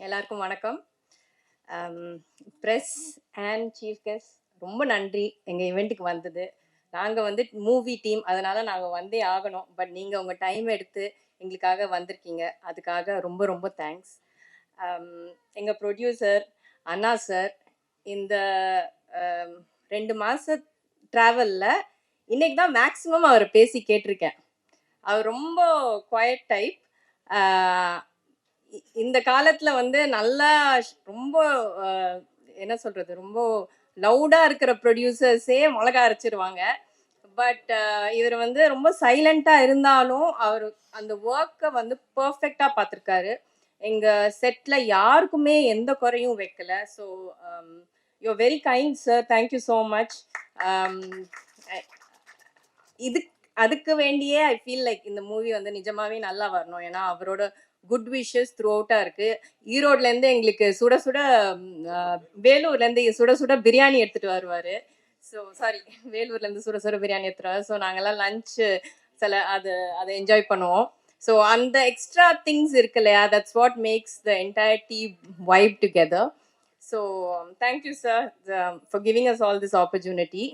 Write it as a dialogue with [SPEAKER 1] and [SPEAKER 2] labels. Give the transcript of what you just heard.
[SPEAKER 1] எல்லாருக்கும் வணக்கம். Press and chief guest ரொம்ப நன்றி எங்கள் இவெண்ட்டுக்கு வந்தது. நாங்கள் வந்து மூவி டீம், அதனால் நாங்கள் வந்தே ஆகணும். பட் நீங்கள் உங்கள் டைம் எடுத்து எங்களுக்காக வந்திருக்கீங்க, அதுக்காக ரொம்ப ரொம்ப தேங்க்ஸ். எங்கள் ப்ரொடியூசர் அண்ணா சார், இந்த 2 மாத ட்ராவலில் இன்னைக்கு தான் மேக்ஸிமம் அவரை பேசி கேட்டிருக்கேன். அவர் ரொம்ப குவைட் டைப். இந்த காலத்துல வந்து நல்லா ரொம்ப என்ன சொல்றது, ரொம்ப லவுடா இருக்கிற ப்ரொடியூசர்ஸே மிளகா அரைச்சிருவாங்க. பட் இவர் வந்து ரொம்ப சைலண்டா இருந்தாலும் அவர் அந்த ஒர்க்கை வந்து பர்ஃபெக்டா பார்த்துருக்காரு. எங்க செட்ல யாருக்குமே எந்த குறையும் வைக்கல. So you very kind sir, thank you so much. அதுக்கு வேண்டியே ஐ ஃபீல் லைக் இந்த மூவி வந்து நிஜமாவே நல்லா வரணும். ஏன்னா அவரோட குட் விஷஸ் த்ரூ அவுட்டாக இருக்குது. ஈரோட்லேருந்து எங்களுக்கு சுட சுட, வேலூர்லேருந்து சுட சுட பிரியாணி எடுத்துகிட்டு வருவார். ஸோ சாரி, வேலூர்லேருந்து சுட சுட பிரியாணி எடுத்துகிட்டு வருவார். ஸோ நாங்கள்லாம் லஞ்சு அதை என்ஜாய் பண்ணுவோம். ஸோ அந்த எக்ஸ்ட்ரா திங்ஸ் இருக்கு இல்லையா, that's what makes the entire team vibe together. So thank you sir for giving us all this opportunity.